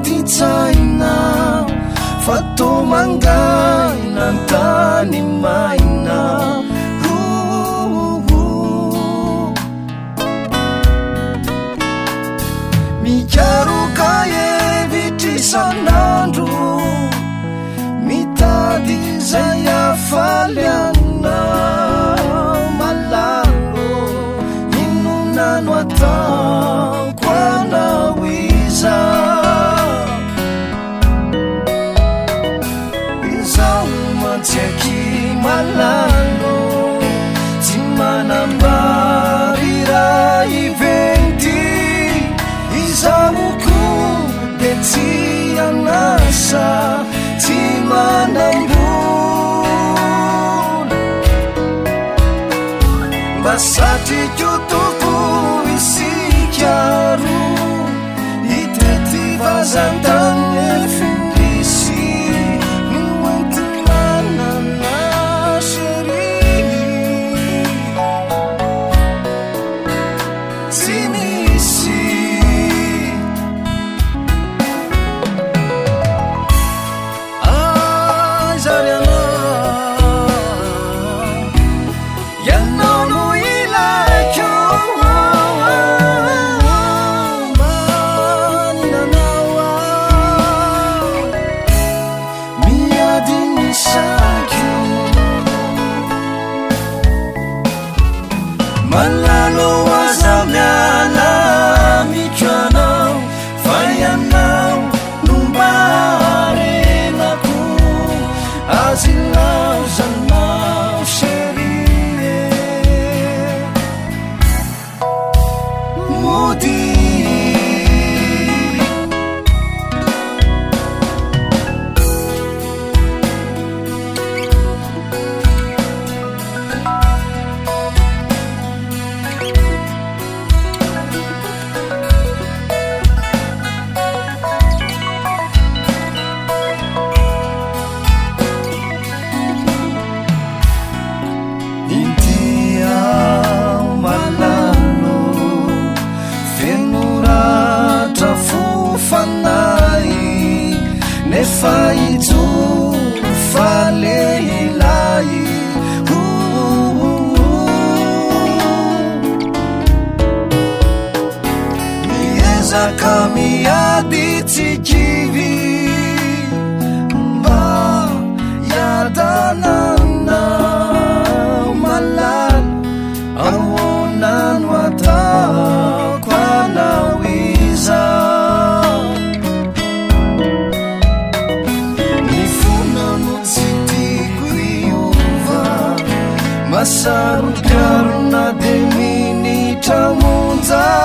tsaina fatô mangaina ntany maina mikaroka evitry sanandro mitady zay afaliana malalo inonano ataoko anao iza izao mantsyaky malalo tsy manambary raha iventy izamoko de tsy anasa tsy manambola mba satriko toko isikaro itety vazantany finisy noentinanana sheri tsy misy malalo azamiana mikanao fayanao nombarenako azilao zanao sherie mody nefa ijoro faleilay miezaka miady tsikivy mba yadanana malala ahonano ataoko anao iza masarokarona de minitra monja